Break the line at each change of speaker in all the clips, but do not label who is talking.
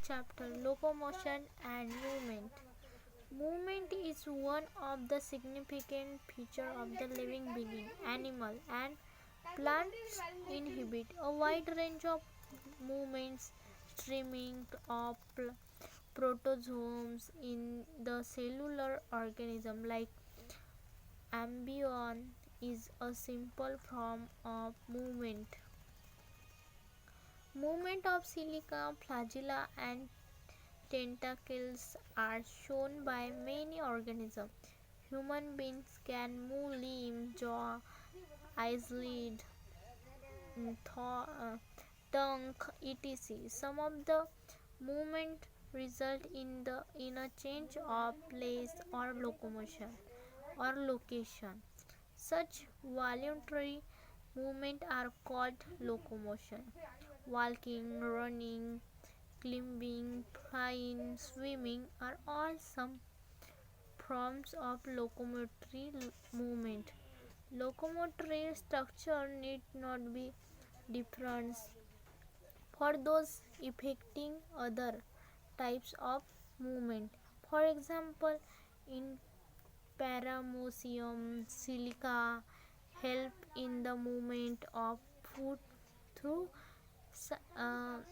Chapter Locomotion and Movement. Movement is one of the significant features of the living being, animal, and plants inhibit a wide range of movements streaming of protozoans in the cellular organism like ambion is a simple form of movement. Movement of silica, flagella, and tentacles are shown by many organisms. Human beings can move limbs, jaw, eyelid, tongue, etc. Some of the movement result in a change of place or locomotion or location. Such voluntary movement are called locomotion. Walking, running, climbing, flying, swimming are all some forms of locomotory movement. Locomotory structure need not be different for those affecting other types of movement. For example, in paramecium, silica help in the movement of food through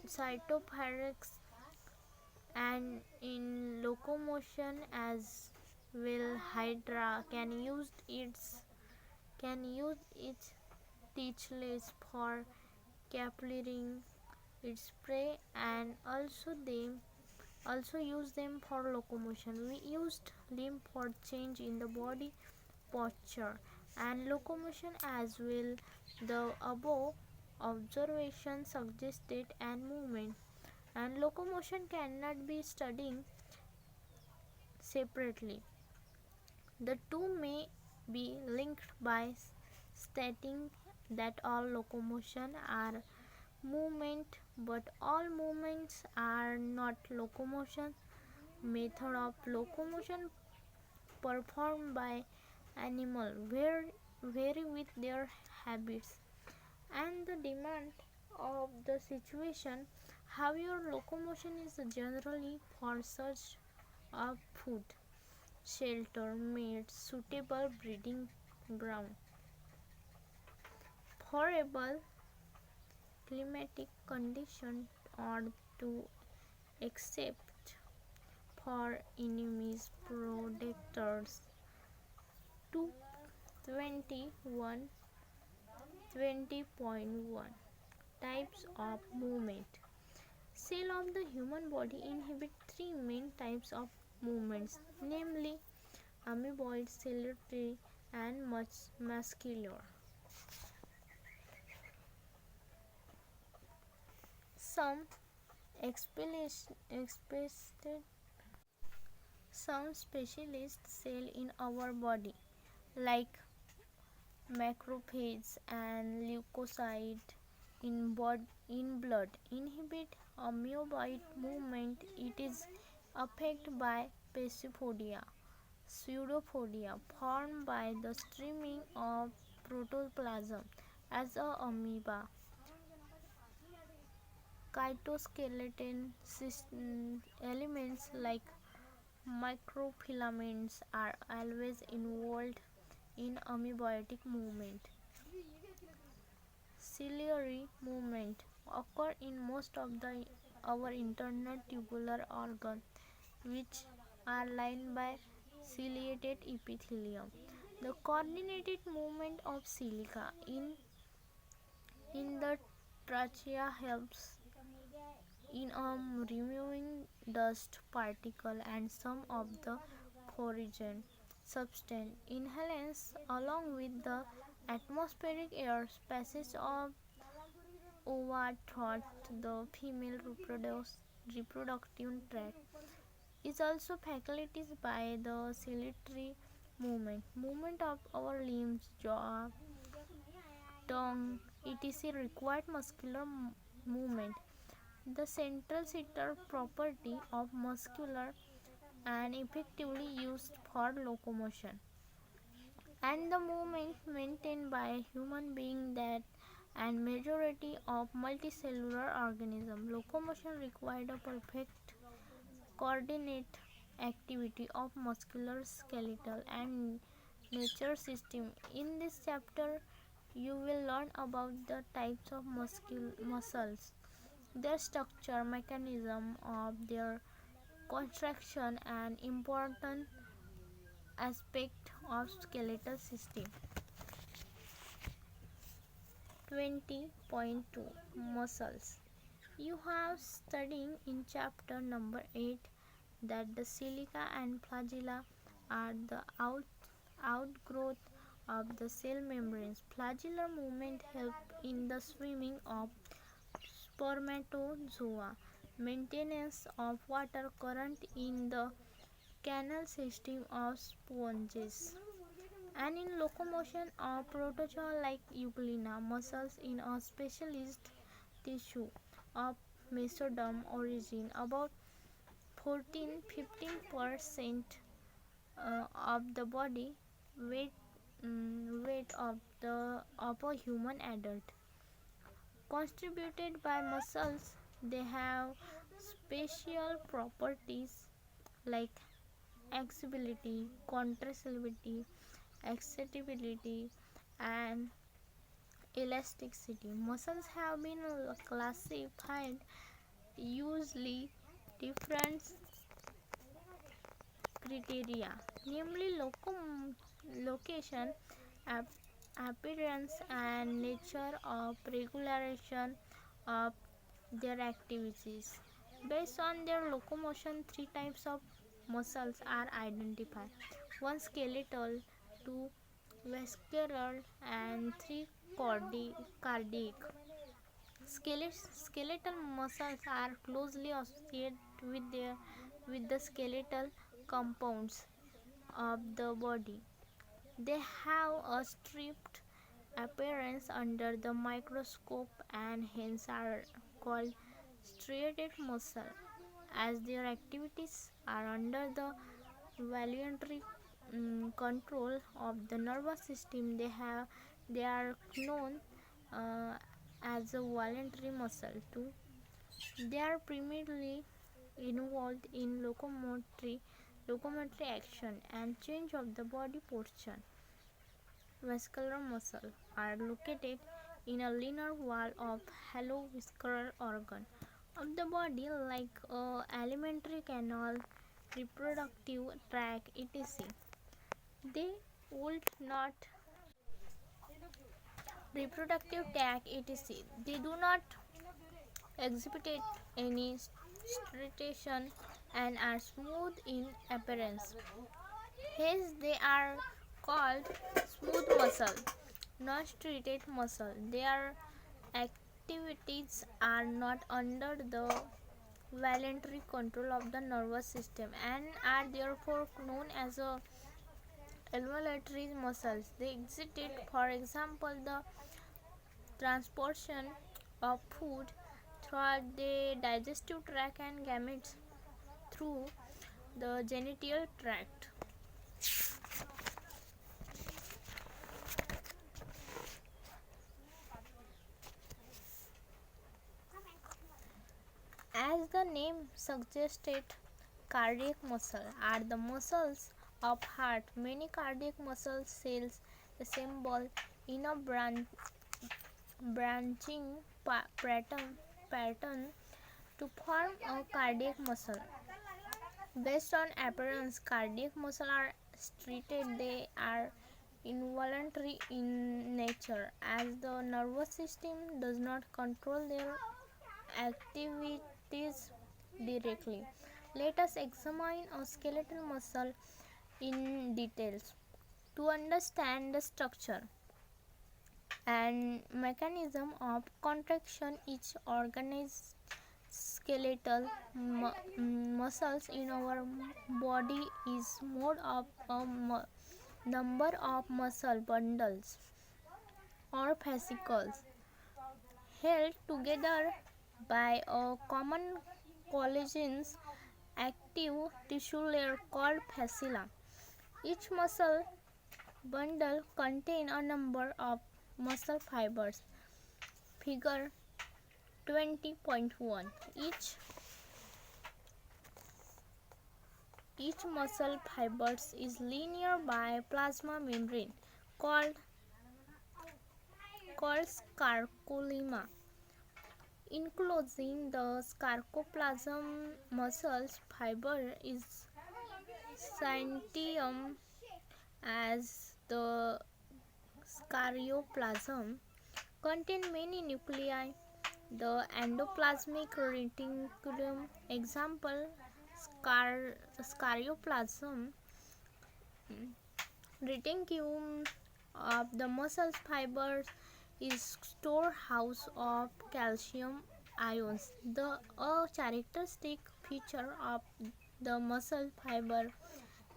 cytopharex and in locomotion as well. Hydra can use its teachlet for capturing its prey and also use them for locomotion. We used limb for change in the body posture and locomotion as well. The above observation suggested and movement and locomotion cannot be studied separately. The two may be linked by stating that all locomotion are movement but all movements are not locomotion. Method of locomotion performed by animal vary with their habits and the demand of the situation. However, locomotion is generally for search of food, shelter, mates, suitable breeding ground, favorable climatic conditions, or to except for enemies, predators. 221 20.1 Types of movement. Cell of the human body inhibit three main types of movements, namely amoeboid, ciliary, and muscular. Some explicit some specialist cell in our body like macrophage and leukocyte in blood inhibit amoeboid movement. It is affected by pseudophodia formed by the streaming of protoplasm as a amoeba. Cytoskeleton elements like microfilaments are always involved in amoeboid movement. Ciliary movement occur in most of our internal tubular organs, which are lined by ciliated epithelium. The coordinated movement of silica in the trachea helps in removing dust particles and some of the foreign substance inhalants along with the atmospheric air passes of ova through the female reproductive tract is also facilitated by the ciliary movement. Movement of our limbs, jaw, tongue, etc. required muscular movement. The central seater property of muscular and effectively used for locomotion and the movement maintained by human being that and majority of multicellular organisms. Locomotion required a perfect coordinate activity of muscular, skeletal, and nature system. In this chapter, you will learn about the types of muscles, their structure, mechanism of their construction, and important aspect of skeletal system. 20.2 Muscles. You have studied in chapter number 8 that the silica and flagella are the outgrowth of the cell membranes. Flagellar movement help in the swimming of spermatozoa, maintenance of water current in the canal system of sponges, and in locomotion of protozoa like Euglena. Muscles in a specialized tissue of mesoderm origin. About 14-15% of the body weight of a human adult. Contributed by muscles, they have special properties like flexibility, contractility, excitability, and elasticity. Muscles have been classified usually different criteria, namely location, appearance, and nature of regulation of their activities. Based on their locomotion, three types of muscles are identified: one skeletal, two vascular, and three cardiac. Skeletal muscles are closely associated with the skeletal compounds of the body. They have a stripped appearance under the microscope and hence are called striated muscle. As their activities are under the voluntary control of the nervous system, they are known uh, as a voluntary muscle too. They are primarily involved in locomotory action and change of the body posture. Vascular muscles are located in a linear wall of hollow visceral organ of the body like alimentary canal, reproductive tract, etc. They would not reproductive tract, etc. They do not exhibit any striation and are smooth in appearance. Hence, they are called smooth muscle, non-striated muscle. Their activities are not under the voluntary control of the nervous system and are therefore known as a involuntary muscles. They exhibit, for example, the transportation of food throughout the digestive tract and gametes through the genital tract. As the name suggested, cardiac muscle are the muscles of heart. Many cardiac muscle cells assemble in a branching pattern to form a cardiac muscle. Based on appearance, cardiac muscles are striated. They are involuntary in nature, as the nervous system does not control their activities directly. Let us examine a skeletal muscle in details to understand the structure and mechanism of contraction. Each organized skeletal muscles in our body is made of a number of muscle bundles or fascicles held together by a common collagenous active tissue layer called fascia. Each muscle bundle contains a number of muscle fibers Figure 20.1. Each muscle fibers is linear by plasma membrane called sarcolemma. Enclosing the sarcoplasm muscles fiber is syntium as the scarioplasm contain many nuclei. The endoplasmic reticulum, example scarioplasm, reticulum of the muscle fibers is storehouse of calcium ions. A characteristic feature of the muscle fiber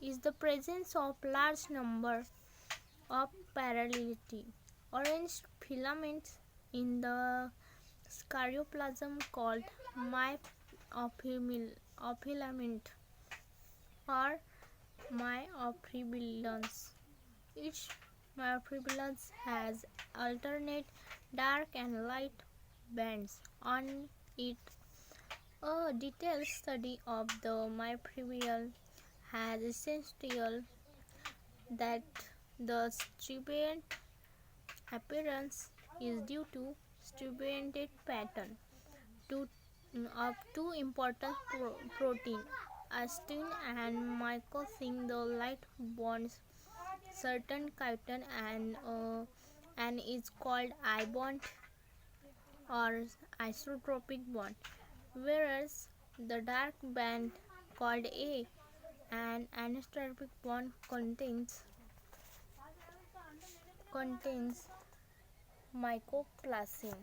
is the presence of large number of parallelity arranged filaments in the scarioplasm called myofilament or myofibrillans. Each myofibrillans has alternate dark and light bands on it. A detailed study of the myofibrillum has essential that the striated appearance is due to striated pattern of two important proteins, actin and myosin. The light bonds certain chitin and is called I bond or isotropic bond, whereas the dark band called A and anisotropic bond contains mycoplasmin.